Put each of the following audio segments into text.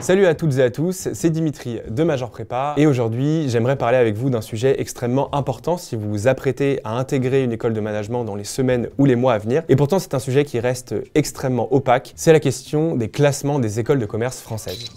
Salut à toutes et à tous, c'est Dimitri de Major Prépa et aujourd'hui j'aimerais parler avec vous d'un sujet extrêmement important si vous vous apprêtez à intégrer une école de management dans les semaines ou les mois à venir. Et pourtant c'est un sujet qui reste extrêmement opaque, c'est la question des classements des écoles de commerce françaises.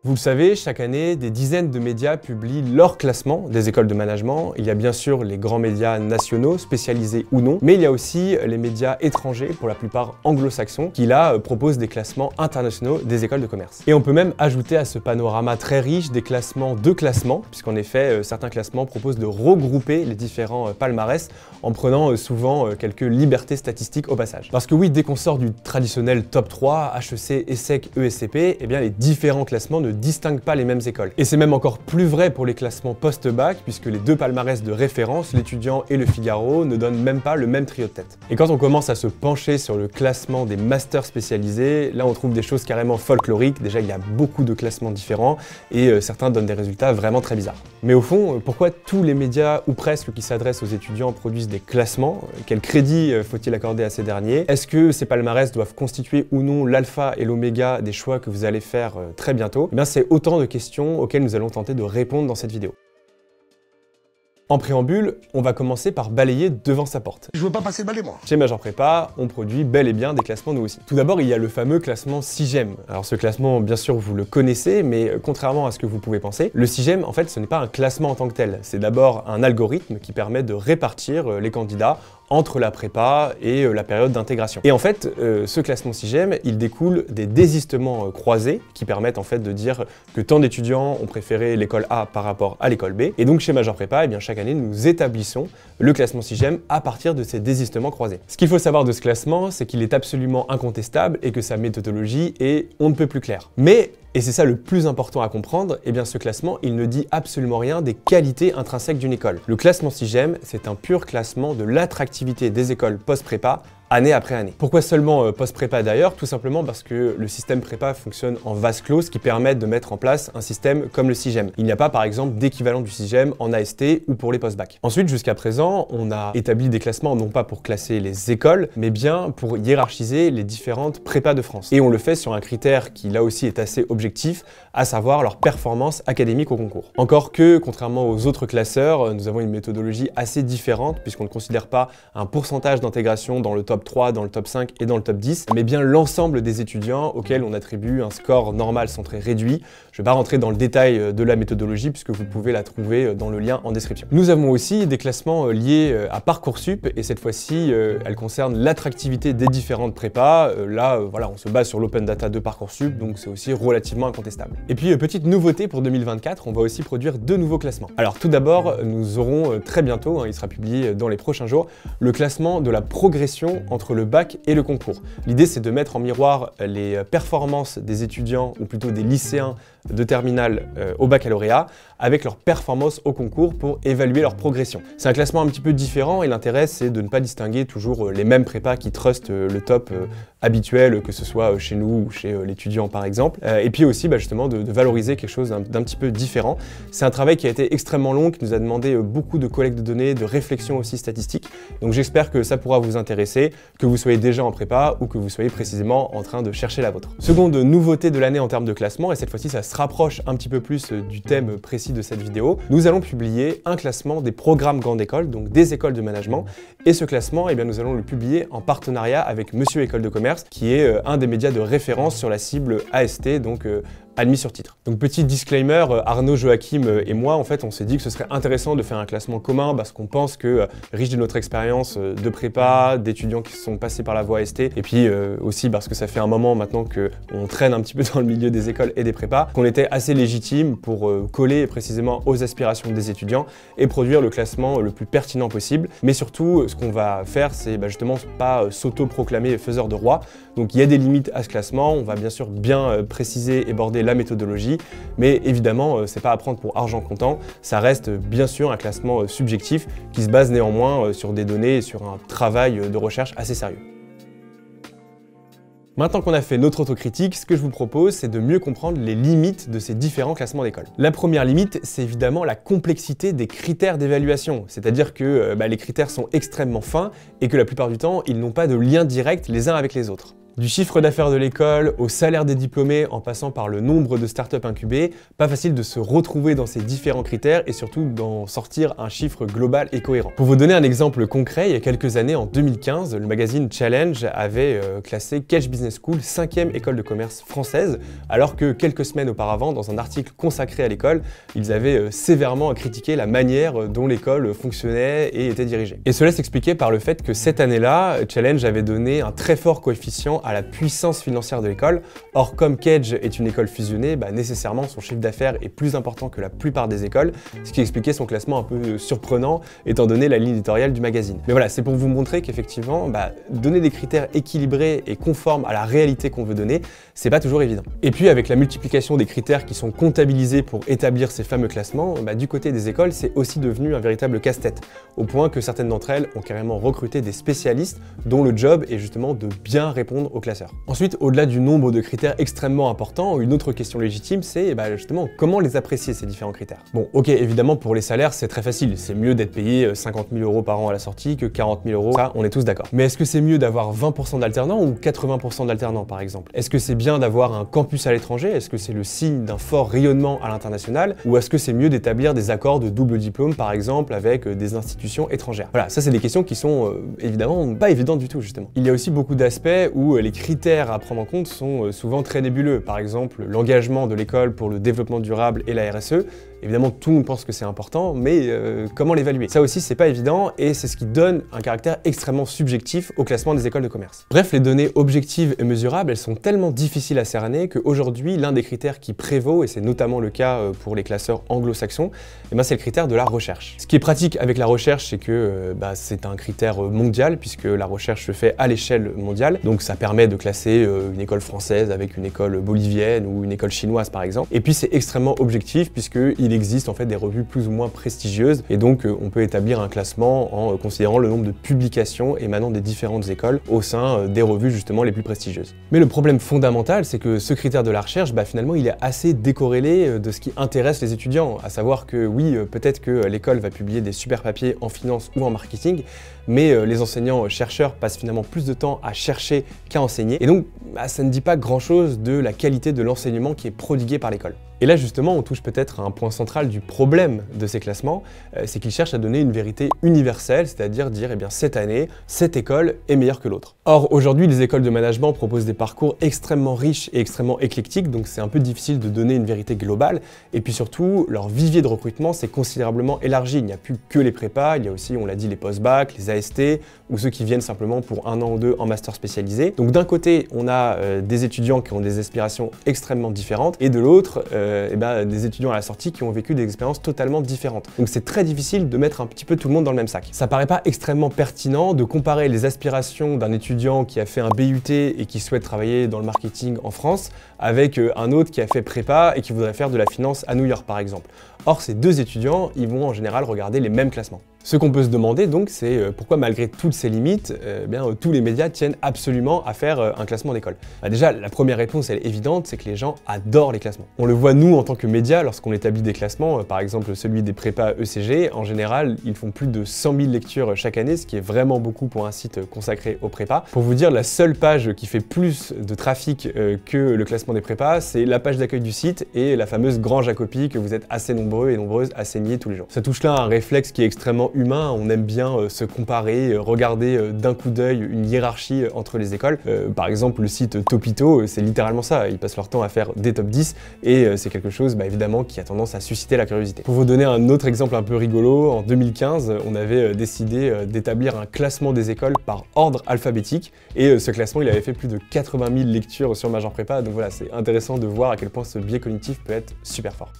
Vous le savez, chaque année, des dizaines de médias publient leur classement des écoles de management. Il y a bien sûr les grands médias nationaux, spécialisés ou non, mais il y a aussi les médias étrangers, pour la plupart anglo-saxons, qui là proposent des classements internationaux des écoles de commerce. Et on peut même ajouter à ce panorama très riche des classements de classements, puisqu'en effet, certains classements proposent de regrouper les différents palmarès en prenant souvent quelques libertés statistiques au passage. Parce que oui, dès qu'on sort du traditionnel top 3, HEC, ESSEC, ESCP, eh bien les différents classements ne distinguent pas les mêmes écoles. Et c'est même encore plus vrai pour les classements post-bac, puisque les deux palmarès de référence, l'Étudiant et le Figaro, ne donnent même pas le même trio de tête. Et quand on commence à se pencher sur le classement des masters spécialisés, là on trouve des choses carrément folkloriques. Déjà il y a beaucoup de classements différents et certains donnent des résultats vraiment très bizarres. Mais au fond, pourquoi tous les médias, ou presque, qui s'adressent aux étudiants produisent des classements? Quel crédit faut-il accorder à ces derniers? Est-ce que ces palmarès doivent constituer ou non l'alpha et l'oméga des choix que vous allez faire très bientôt? Eh bien, c'est autant de questions auxquelles nous allons tenter de répondre dans cette vidéo. En préambule, on va commencer par balayer devant sa porte. Je veux pas passer le balai, moi. Chez Major Prépa, on produit bel et bien des classements nous aussi. Tout d'abord, il y a le fameux classement SIGEM. Alors ce classement, bien sûr, vous le connaissez, mais contrairement à ce que vous pouvez penser, le SIGEM, en fait, ce n'est pas un classement en tant que tel. C'est d'abord un algorithme qui permet de répartir les candidats entre la prépa et la période d'intégration. Et en fait, ce classement SIGEM, il découle des désistements croisés qui permettent en fait de dire que tant d'étudiants ont préféré l'école A par rapport à l'école B. Et donc chez Major Prépa, eh bien, chaque année, nous établissons le classement SIGEM à partir de ces désistements croisés. Ce qu'il faut savoir de ce classement, c'est qu'il est absolument incontestable et que sa méthodologie est on ne peut plus claire. Mais et c'est ça le plus important à comprendre, eh bien ce classement, il ne dit absolument rien des qualités intrinsèques d'une école. Le classement SIGEM, c'est un pur classement de l'attractivité des écoles post-prépa, année après année. Pourquoi seulement post-prépa d'ailleurs? Tout simplement parce que le système prépa fonctionne en vase clos, ce qui permet de mettre en place un système comme le SIGEM. Il n'y a pas par exemple d'équivalent du SIGEM en AST ou pour les post-bac. Ensuite, jusqu'à présent, on a établi des classements non pas pour classer les écoles, mais bien pour hiérarchiser les différentes prépas de France. Et on le fait sur un critère qui là aussi est assez objectif, à savoir leur performance académique au concours. Encore que, contrairement aux autres classeurs, nous avons une méthodologie assez différente puisqu'on ne considère pas un pourcentage d'intégration dans le top 3, dans le top 5 et dans le top 10, mais bien l'ensemble des étudiants auxquels on attribue un score normal centré réduit. Je ne vais pas rentrer dans le détail de la méthodologie puisque vous pouvez la trouver dans le lien en description. Nous avons aussi des classements liés à Parcoursup et cette fois-ci, elles concernent l'attractivité des différentes prépas. Là, voilà, on se base sur l'open data de Parcoursup, donc c'est aussi relativement incontestable. Et puis, petite nouveauté pour 2024, on va aussi produire deux nouveaux classements. Alors tout d'abord, nous aurons très bientôt, il sera publié dans les prochains jours, le classement de la progression entre le bac et le concours. L'idée, c'est de mettre en miroir les performances des étudiants, ou plutôt des lycéens de terminale au baccalauréat, avec leurs performances au concours pour évaluer leur progression. C'est un classement un petit peu différent et l'intérêt, c'est de ne pas distinguer toujours les mêmes prépas qui trustent le top habituel, que ce soit chez nous ou chez l'étudiant par exemple. Et puis aussi, justement, de valoriser quelque chose d'un petit peu différent. C'est un travail qui a été extrêmement long, qui nous a demandé beaucoup de collecte de données, de réflexion aussi statistique. Donc j'espère que ça pourra vous intéresser, que vous soyez déjà en prépa ou que vous soyez précisément en train de chercher la vôtre. Seconde nouveauté de l'année en termes de classement, et cette fois-ci ça se rapproche un petit peu plus du thème précis de cette vidéo, nous allons publier un classement des programmes grande école, donc des écoles de management. Et ce classement, eh bien, nous allons le publier en partenariat avec Monsieur École de Commerce, qui est un des médias de référence sur la cible AST, donc admis sur titre. Donc petit disclaimer, Arnaud, Joachim et moi, en fait, on s'est dit que ce serait intéressant de faire un classement commun parce qu'on pense que, riche de notre expérience de prépa, d'étudiants qui sont passés par la voie AST, et puis aussi parce que ça fait un moment maintenant qu'on traîne un petit peu dans le milieu des écoles et des prépas, qu'on était assez légitime pour coller précisément aux aspirations des étudiants et produire le classement le plus pertinent possible. Mais surtout, ce qu'on va faire, c'est justement pas s'auto-proclamer faiseur de roi. Donc il y a des limites à ce classement, on va bien sûr bien préciser et border la méthodologie, mais évidemment, c'est pas à prendre pour argent comptant, ça reste bien sûr un classement subjectif qui se base néanmoins sur des données et sur un travail de recherche assez sérieux. Maintenant qu'on a fait notre autocritique, ce que je vous propose, c'est de mieux comprendre les limites de ces différents classements d'école. La première limite, c'est évidemment la complexité des critères d'évaluation, c'est-à-dire que les critères sont extrêmement fins et que la plupart du temps, ils n'ont pas de lien direct les uns avec les autres. Du chiffre d'affaires de l'école au salaire des diplômés en passant par le nombre de startups incubées, pas facile de se retrouver dans ces différents critères et surtout d'en sortir un chiffre global et cohérent. Pour vous donner un exemple concret, il y a quelques années, en 2015, le magazine Challenge avait classé Kedge Business School 5e école de commerce française, alors que quelques semaines auparavant, dans un article consacré à l'école, ils avaient sévèrement critiqué la manière dont l'école fonctionnait et était dirigée. Et cela s'expliquait par le fait que cette année-là, Challenge avait donné un très fort coefficient à la puissance financière de l'école. Or, comme Kedge est une école fusionnée, nécessairement son chiffre d'affaires est plus important que la plupart des écoles, ce qui expliquait son classement un peu surprenant étant donné la ligne éditoriale du magazine. Mais voilà, c'est pour vous montrer qu'effectivement, donner des critères équilibrés et conformes à la réalité qu'on veut donner, c'est pas toujours évident. Et puis avec la multiplication des critères qui sont comptabilisés pour établir ces fameux classements, du côté des écoles, c'est aussi devenu un véritable casse-tête, au point que certaines d'entre elles ont carrément recruté des spécialistes dont le job est justement de bien répondre aux classeurs. Ensuite, au-delà du nombre de critères extrêmement importants, une autre question légitime, c'est justement comment les apprécier ces différents critères. Bon, ok, évidemment pour les salaires, c'est très facile, c'est mieux d'être payé 50 000 € par an à la sortie que 40 000 €, ça on est tous d'accord. Mais est-ce que c'est mieux d'avoir 20% d'alternants ou 80% d'alternants par exemple? Est-ce que c'est bien d'avoir un campus à l'étranger? Est-ce que c'est le signe d'un fort rayonnement à l'international? Ou est-ce que c'est mieux d'établir des accords de double diplôme par exemple avec des institutions étrangères? Voilà, ça c'est des questions qui sont évidemment pas évidentes du tout justement. Il y a aussi beaucoup d'aspects où les critères à prendre en compte sont souvent très nébuleux. Par exemple, l'engagement de l'école pour le développement durable et la RSE. Évidemment, tout le monde pense que c'est important, mais comment l'évaluer? Ça aussi, c'est pas évident et c'est ce qui donne un caractère extrêmement subjectif au classement des écoles de commerce. Bref, les données objectives et mesurables, elles sont tellement difficiles à cerner qu'aujourd'hui, l'un des critères qui prévaut, et c'est notamment le cas pour les classeurs anglo-saxons, c'est le critère de la recherche. Ce qui est pratique avec la recherche, c'est que c'est un critère mondial, puisque la recherche se fait à l'échelle mondiale, donc ça permet de classer une école française avec une école bolivienne ou une école chinoise par exemple. Et puis c'est extrêmement objectif, puisqu'il existe en fait des revues plus ou moins prestigieuses et donc on peut établir un classement en considérant le nombre de publications émanant des différentes écoles au sein des revues justement les plus prestigieuses. Mais le problème fondamental, c'est que ce critère de la recherche, finalement il est assez décorrélé de ce qui intéresse les étudiants, à savoir que oui, peut-être que l'école va publier des super papiers en finance ou en marketing, mais les enseignants-chercheurs passent finalement plus de temps à chercher qu'à enseigner, et donc ça ne dit pas grand-chose de la qualité de l'enseignement qui est prodigué par l'école. Et là justement, on touche peut-être à un point central du problème de ces classements, c'est qu'ils cherchent à donner une vérité universelle, c'est-à-dire dire cette année, cette école est meilleure que l'autre. Or aujourd'hui, les écoles de management proposent des parcours extrêmement riches et extrêmement éclectiques, donc c'est un peu difficile de donner une vérité globale, et puis surtout, leur vivier de recrutement s'est considérablement élargi. Il n'y a plus que les prépas, il y a aussi, on l'a dit, les post-bac, les AST, ou ceux qui viennent simplement pour 1 an ou 2 en master spécialisé. Donc d'un côté, on a des étudiants qui ont des aspirations extrêmement différentes, et de l'autre, des étudiants à la sortie qui ont vécu des expériences totalement différentes. Donc c'est très difficile de mettre un petit peu tout le monde dans le même sac. Ça paraît pas extrêmement pertinent de comparer les aspirations d'un étudiant qui a fait un BUT et qui souhaite travailler dans le marketing en France avec un autre qui a fait prépa et qui voudrait faire de la finance à New York par exemple. Or ces deux étudiants, ils vont en général regarder les mêmes classements. Ce qu'on peut se demander donc, c'est pourquoi malgré toutes ces limites, tous les médias tiennent absolument à faire un classement d'école. Déjà, la première réponse, elle est évidente, c'est que les gens adorent les classements. On le voit nous en tant que médias, lorsqu'on établit des classements, par exemple celui des prépas ECG, en général, ils font plus de 100 000 lectures chaque année, ce qui est vraiment beaucoup pour un site consacré aux prépas. Pour vous dire, la seule page qui fait plus de trafic que le classement des prépas, c'est la page d'accueil du site et la fameuse grange à copies que vous êtes assez nombreux et nombreuses à saigner tous les jours. Ça touche là un réflexe qui est extrêmement humain, on aime bien se comparer, regarder d'un coup d'œil une hiérarchie entre les écoles. Par exemple, le site Topito, c'est littéralement ça, ils passent leur temps à faire des top 10 et c'est quelque chose évidemment qui a tendance à susciter la curiosité. Pour vous donner un autre exemple un peu rigolo, en 2015, on avait décidé d'établir un classement des écoles par ordre alphabétique et ce classement il avait fait plus de 80 000 lectures sur Major Prépa, donc voilà, c'est intéressant de voir à quel point ce biais cognitif peut être super fort.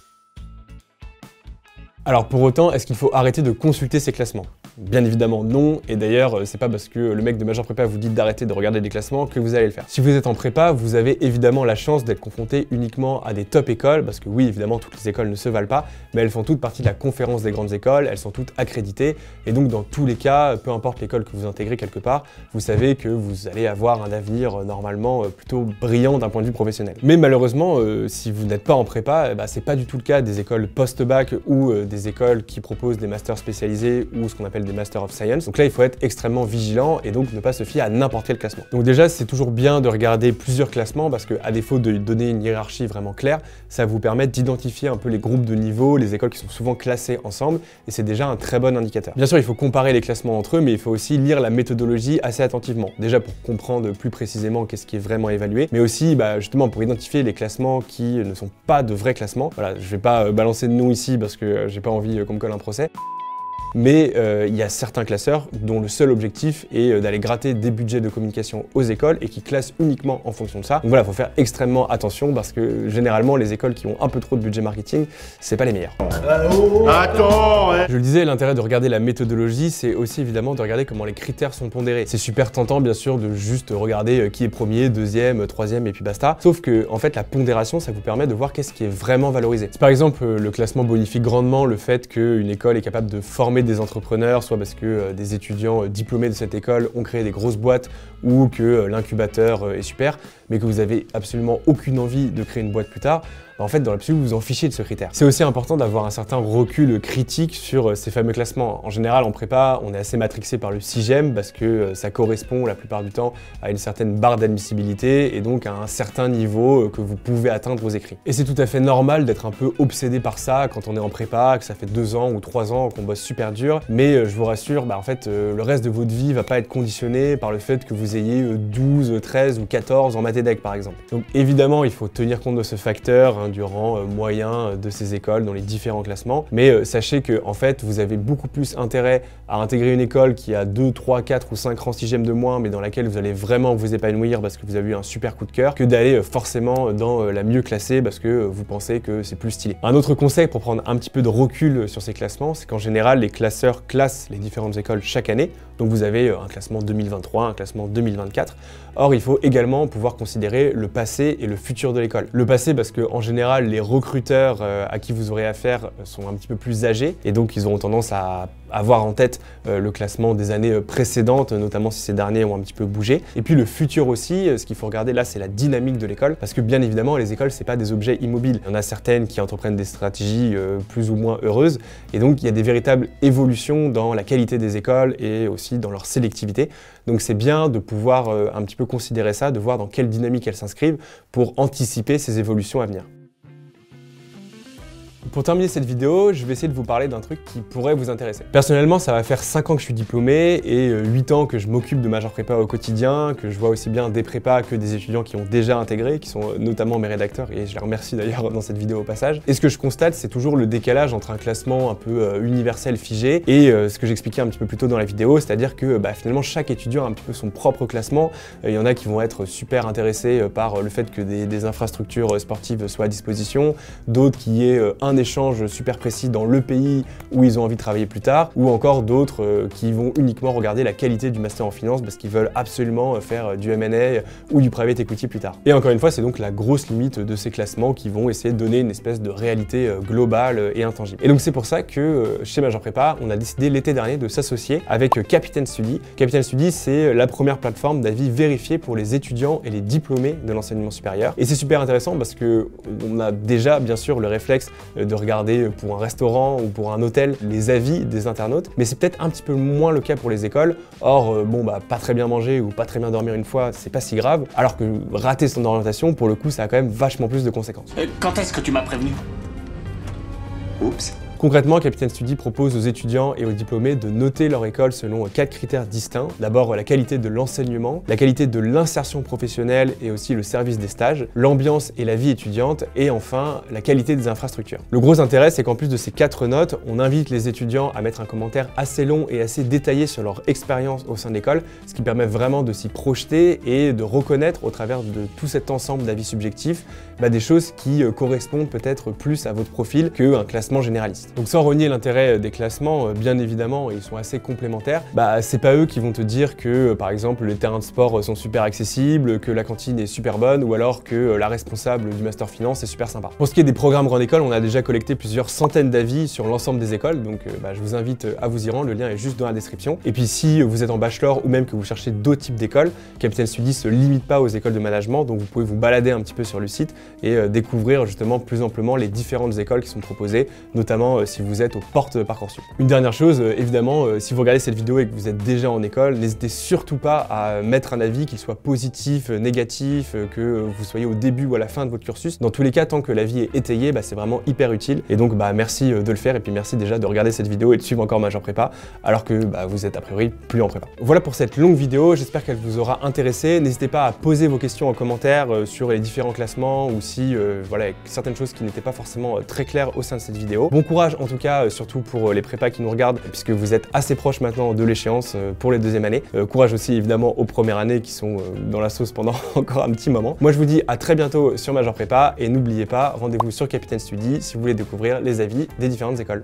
Alors pour autant, est-ce qu'il faut arrêter de consulter ces classements? Bien évidemment non, et d'ailleurs c'est pas parce que le mec de Major Prépa vous dit d'arrêter de regarder des classements que vous allez le faire. Si vous êtes en prépa, vous avez évidemment la chance d'être confronté uniquement à des top écoles, parce que oui évidemment toutes les écoles ne se valent pas, mais elles font toutes partie de la conférence des grandes écoles, elles sont toutes accréditées, et donc dans tous les cas, peu importe l'école que vous intégrez quelque part, vous savez que vous allez avoir un avenir normalement plutôt brillant d'un point de vue professionnel. Mais malheureusement, si vous n'êtes pas en prépa, c'est pas du tout le cas des écoles post-bac ou des écoles qui proposent des masters spécialisés ou ce qu'on appelle des Master of Science. Donc là, il faut être extrêmement vigilant et donc ne pas se fier à n'importe quel classement. Donc déjà, c'est toujours bien de regarder plusieurs classements parce qu'à défaut de donner une hiérarchie vraiment claire, ça vous permet d'identifier un peu les groupes de niveau, les écoles qui sont souvent classées ensemble et c'est déjà un très bon indicateur. Bien sûr, il faut comparer les classements entre eux, mais il faut aussi lire la méthodologie assez attentivement. Déjà pour comprendre plus précisément qu'est-ce qui est vraiment évalué, mais aussi justement pour identifier les classements qui ne sont pas de vrais classements. Voilà, je vais pas balancer de nom ici parce que j'ai pas envie qu'on me colle un procès. Mais il y a certains classeurs dont le seul objectif est d'aller gratter des budgets de communication aux écoles et qui classent uniquement en fonction de ça. Donc voilà, il faut faire extrêmement attention parce que généralement les écoles qui ont un peu trop de budget marketing, c'est pas les meilleures. Attends ouais. Je le disais, l'intérêt de regarder la méthodologie, c'est aussi évidemment de regarder comment les critères sont pondérés. C'est super tentant bien sûr de juste regarder qui est premier, deuxième, troisième et puis basta. Sauf que en fait la pondération, ça vous permet de voir qu'est-ce qui est vraiment valorisé. Si par exemple le classement bonifie grandement le fait qu'une école est capable de former des entrepreneurs, soit parce que des étudiants diplômés de cette école ont créé des grosses boîtes ou que l'incubateur est super, mais que vous avez absolument aucune envie de créer une boîte plus tard, en fait, dans l'absolu, vous vous en fichez de ce critère. C'est aussi important d'avoir un certain recul critique sur ces fameux classements. En général, en prépa, on est assez matrixé par le SIGEM parce que ça correspond la plupart du temps à une certaine barre d'admissibilité et donc à un certain niveau que vous pouvez atteindre aux écrits. Et c'est tout à fait normal d'être un peu obsédé par ça quand on est en prépa, que ça fait 2 ans ou 3 ans qu'on bosse super dur, mais je vous rassure, en fait, le reste de votre vie va pas être conditionné par le fait que vous ayez 12, 13 ou 14 en maths et dec par exemple. Donc évidemment, il faut tenir compte de ce facteur du rang moyen de ces écoles dans les différents classements. Mais sachez que en fait, vous avez beaucoup plus intérêt à intégrer une école qui a 2, 3, 4 ou 5 rangs sixième de moins, mais dans laquelle vous allez vraiment vous épanouir parce que vous avez eu un super coup de cœur, que d'aller forcément dans la mieux classée parce que vous pensez que c'est plus stylé. Un autre conseil pour prendre un petit peu de recul sur ces classements, c'est qu'en général, les classeurs classent les différentes écoles chaque année. Donc vous avez un classement 2023, un classement 2024. Or, il faut également pouvoir considérer le passé et le futur de l'école. Le passé parce que en général, les recruteurs à qui vous aurez affaire sont un petit peu plus âgés et donc ils auront tendance à avoir en tête le classement des années précédentes, notamment si ces derniers ont un petit peu bougé. Et puis le futur aussi, ce qu'il faut regarder là, c'est la dynamique de l'école parce que bien évidemment, les écoles, c'est pas des objets immobiles. Il y en a certaines qui entreprennent des stratégies plus ou moins heureuses et donc il y a des véritables évolutions dans la qualité des écoles et aussi dans leur sélectivité. Donc c'est bien de pouvoir un petit peu considérer ça, de voir dans quelle dynamique elles s'inscrivent pour anticiper ces évolutions à venir. Pour terminer cette vidéo, je vais essayer de vous parler d'un truc qui pourrait vous intéresser. Personnellement, ça va faire 5 ans que je suis diplômé et 8 ans que je m'occupe de Major Prépa au quotidien, que je vois aussi bien des prépas que des étudiants qui ont déjà intégré, qui sont notamment mes rédacteurs et je les remercie d'ailleurs dans cette vidéo au passage. Et ce que je constate, c'est toujours le décalage entre un classement un peu universel figé et ce que j'expliquais un petit peu plus tôt dans la vidéo, c'est-à-dire que finalement chaque étudiant a un petit peu son propre classement. Il y en a qui vont être super intéressés par le fait que des infrastructures sportives soient à disposition, d'autres qui aient un échange super précis dans le pays où ils ont envie de travailler plus tard, ou encore d'autres qui vont uniquement regarder la qualité du master en finance parce qu'ils veulent absolument faire du M&A ou du private equity plus tard. Et encore une fois, c'est donc la grosse limite de ces classements qui vont essayer de donner une espèce de réalité globale et intangible. Et donc c'est pour ça que chez Major Prépa, on a décidé l'été dernier de s'associer avec Capitan Study. Capitan Study, c'est la première plateforme d'avis vérifiée pour les étudiants et les diplômés de l'enseignement supérieur. Et c'est super intéressant parce que on a déjà bien sûr le réflexe de regarder pour un restaurant ou pour un hôtel les avis des internautes, mais c'est peut-être un petit peu moins le cas pour les écoles. Or, pas très bien manger ou pas très bien dormir une fois, c'est pas si grave, alors que rater son orientation, pour le coup, ça a quand même vachement plus de conséquences. Quand est-ce que tu m'as prévenu? Oups. Concrètement, Capitan Study propose aux étudiants et aux diplômés de noter leur école selon 4 critères distincts. D'abord, la qualité de l'enseignement, la qualité de l'insertion professionnelle et aussi le service des stages, l'ambiance et la vie étudiante, et enfin, la qualité des infrastructures. Le gros intérêt, c'est qu'en plus de ces 4 notes, on invite les étudiants à mettre un commentaire assez long et assez détaillé sur leur expérience au sein de l'école, ce qui permet vraiment de s'y projeter et de reconnaître au travers de tout cet ensemble d'avis subjectifs des choses qui correspondent peut-être plus à votre profil qu'un classement généraliste. Donc sans renier l'intérêt des classements, bien évidemment, ils sont assez complémentaires, bah c'est pas eux qui vont te dire que par exemple les terrains de sport sont super accessibles, que la cantine est super bonne ou alors que la responsable du master finance est super sympa. Pour ce qui est des programmes grande école, on a déjà collecté plusieurs centaines d'avis sur l'ensemble des écoles, donc je vous invite à vous y rendre, le lien est juste dans la description. Et puis si vous êtes en bachelor ou même que vous cherchez d'autres types d'écoles, Capital Study se limite pas aux écoles de management, donc vous pouvez vous balader un petit peu sur le site et découvrir justement plus amplement les différentes écoles qui sont proposées, notamment si vous êtes aux portes de Parcoursup. Une dernière chose, évidemment, si vous regardez cette vidéo et que vous êtes déjà en école, n'hésitez surtout pas à mettre un avis, qu'il soit positif, négatif, que vous soyez au début ou à la fin de votre cursus. Dans tous les cas, tant que l'avis est étayé, c'est vraiment hyper utile. Et donc merci de le faire et puis merci déjà de regarder cette vidéo et de suivre encore Major Prépa, alors que vous êtes a priori plus en prépa. Voilà pour cette longue vidéo, j'espère qu'elle vous aura intéressé. N'hésitez pas à poser vos questions en commentaire sur les différents classements ou si voilà, certaines choses qui n'étaient pas forcément très claires au sein de cette vidéo. Bon courage en tout cas, surtout pour les prépas qui nous regardent, puisque vous êtes assez proches maintenant de l'échéance pour les deuxièmes années. Courage aussi évidemment aux premières années qui sont dans la sauce pendant encore un petit moment. Moi je vous dis à très bientôt sur Major Prépa et n'oubliez pas, rendez-vous sur Capital Study si vous voulez découvrir les avis des différentes écoles.